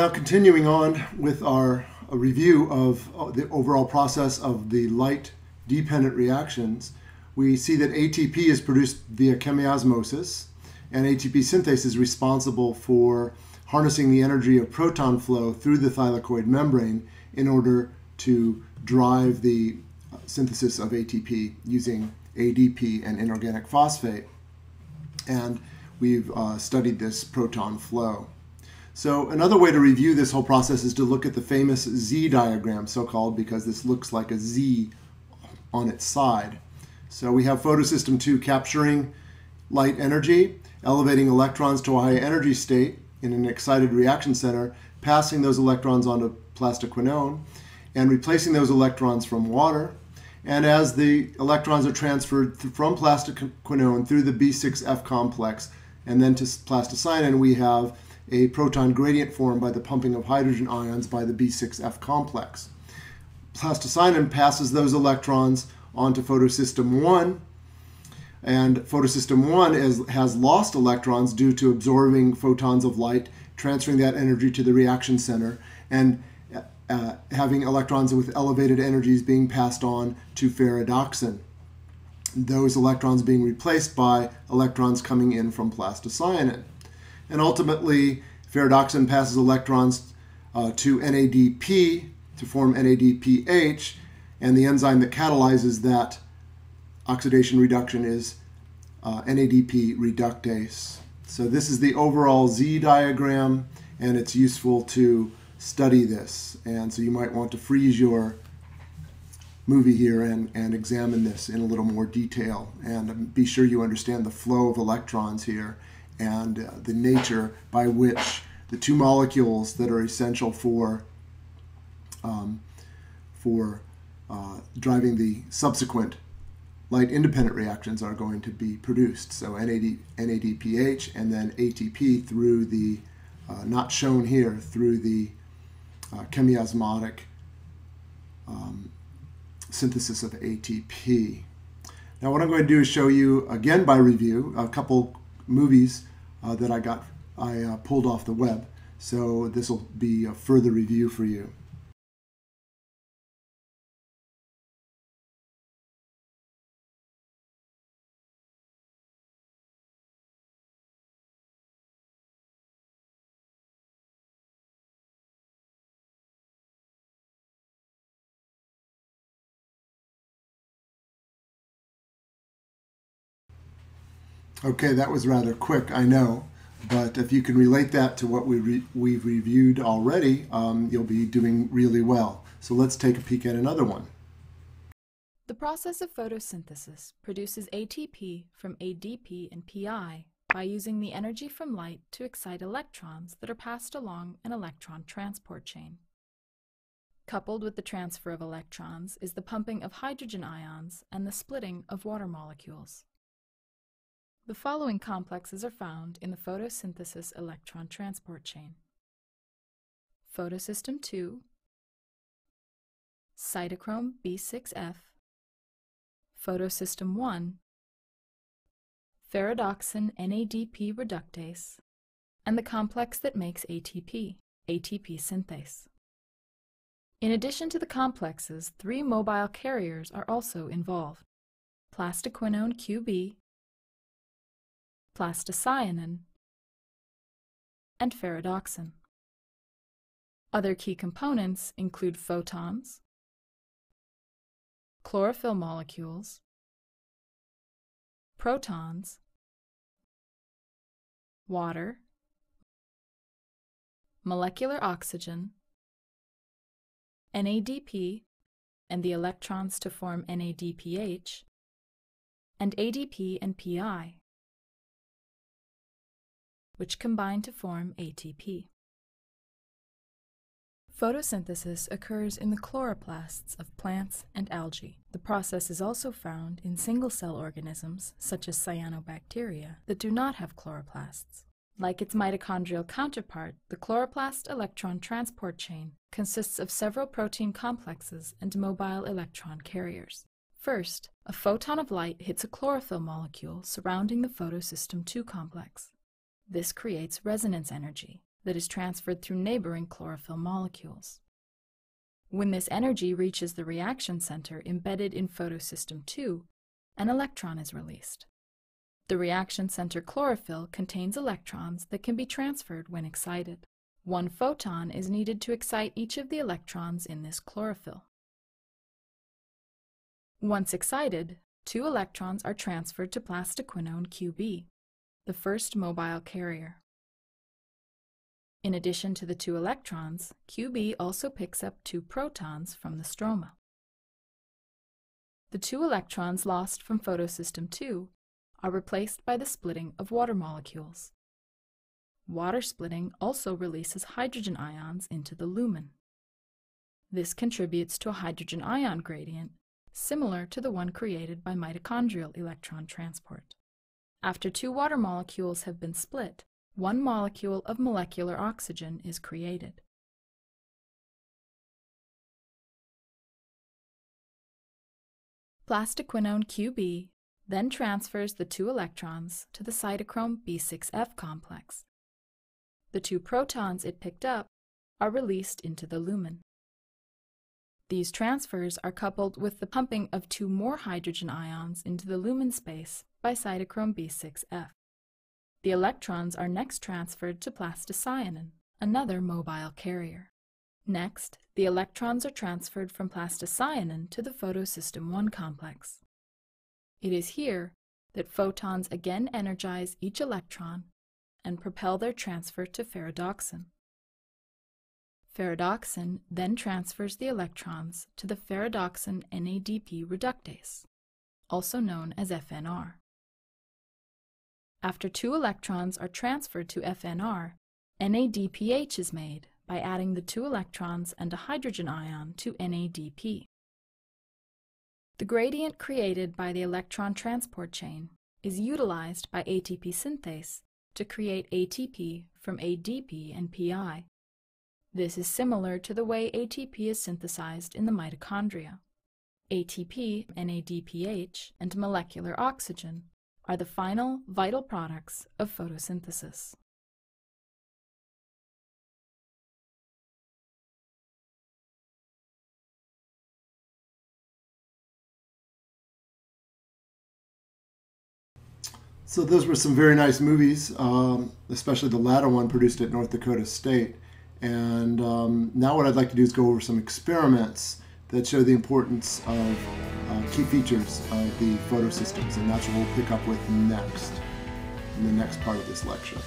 now continuing on with our review of the overall process of the light-dependent reactions, we see that ATP is produced via chemiosmosis, and ATP synthase is responsible for harnessing the energy of proton flow through the thylakoid membrane in order to drive the synthesis of ATP using ADP and inorganic phosphate. And we've studied this proton flow. So another way to review this whole process is to look at the famous Z diagram, so-called because this looks like a Z on its side. So we have photosystem 2 capturing light energy, elevating electrons to a high energy state in an excited reaction center, passing those electrons onto plastoquinone, and replacing those electrons from water. And as the electrons are transferred from plastoquinone through the B6F complex and then to plastocyanin, we have a proton gradient formed by the pumping of hydrogen ions by the B6F complex. Plastocyanin passes those electrons onto photosystem 1, and photosystem 1 has lost electrons due to absorbing photons of light, transferring that energy to the reaction center, and having electrons with elevated energies being passed on to ferredoxin. Those electrons being replaced by electrons coming in from plastocyanin. And ultimately, ferredoxin passes electrons to NADP to form NADPH, and the enzyme that catalyzes that oxidation reduction is NADP reductase. So this is the overall Z diagram, and it's useful to study this. And so you might want to freeze your movie here and examine this in a little more detail, and be sure you understand the flow of electrons here and the nature by which the two molecules that are essential for driving the subsequent light-independent reactions are going to be produced. So NADPH and then ATP through the, not shown here, through the chemiosmotic synthesis of ATP. Now what I'm going to do is show you, again by review, a couple movies that I pulled off the web. So this will be a further review for you. Okay, that was rather quick, I know, but if you can relate that to what we've reviewed already, you'll be doing really well. So let's take a peek at another one. The process of photosynthesis produces ATP from ADP and PI by using the energy from light to excite electrons that are passed along an electron transport chain. Coupled with the transfer of electrons is the pumping of hydrogen ions and the splitting of water molecules. The following complexes are found in the photosynthesis electron transport chain: photosystem 2, cytochrome B6F, photosystem 1, ferredoxin NADP reductase, and the complex that makes ATP, ATP synthase. In addition to the complexes, 3 mobile carriers are also involved: plastoquinone QB, plastocyanin, and ferredoxin. Other key components include photons, chlorophyll molecules, protons, water, molecular oxygen, NADP and the electrons to form NADPH, and ADP and PI, which combine to form ATP. Photosynthesis occurs in the chloroplasts of plants and algae. The process is also found in single-cell organisms, such as cyanobacteria, that do not have chloroplasts. Like its mitochondrial counterpart, the chloroplast electron transport chain consists of several protein complexes and mobile electron carriers. First, a photon of light hits a chlorophyll molecule surrounding the photosystem 2 complex. This creates resonance energy, that is transferred through neighboring chlorophyll molecules. When this energy reaches the reaction center embedded in photosystem II, an electron is released. The reaction center chlorophyll contains electrons that can be transferred when excited. One photon is needed to excite each of the electrons in this chlorophyll. Once excited, 2 electrons are transferred to plastoquinone QB, the first mobile carrier. In addition to the 2 electrons, QB also picks up 2 protons from the stroma. The 2 electrons lost from photosystem II are replaced by the splitting of water molecules. Water splitting also releases hydrogen ions into the lumen. This contributes to a hydrogen ion gradient similar to the one created by mitochondrial electron transport. After 2 water molecules have been split, 1 molecule of molecular oxygen is created. Plastoquinone QB then transfers the 2 electrons to the cytochrome B6F complex. The 2 protons it picked up are released into the lumen. These transfers are coupled with the pumping of 2 more hydrogen ions into the lumen space by cytochrome B6F. The electrons are next transferred to plastocyanin, another mobile carrier. Next, the electrons are transferred from plastocyanin to the photosystem I complex. It is here that photons again energize each electron and propel their transfer to ferredoxin. Ferredoxin then transfers the electrons to the ferredoxin NADP reductase, also known as FNR. After 2 electrons are transferred to FNR, NADPH is made by adding the 2 electrons and a hydrogen ion to NADP. The gradient created by the electron transport chain is utilized by ATP synthase to create ATP from ADP and PI. This is similar to the way ATP is synthesized in the mitochondria. ATP, NADPH, and molecular oxygen are the final vital products of photosynthesis. So those were some very nice movies, especially the latter one produced at North Dakota State. And now what I'd like to do is go over some experiments that show the importance of key features of the photosystems, and that's what we'll pick up with next, in the next part of this lecture.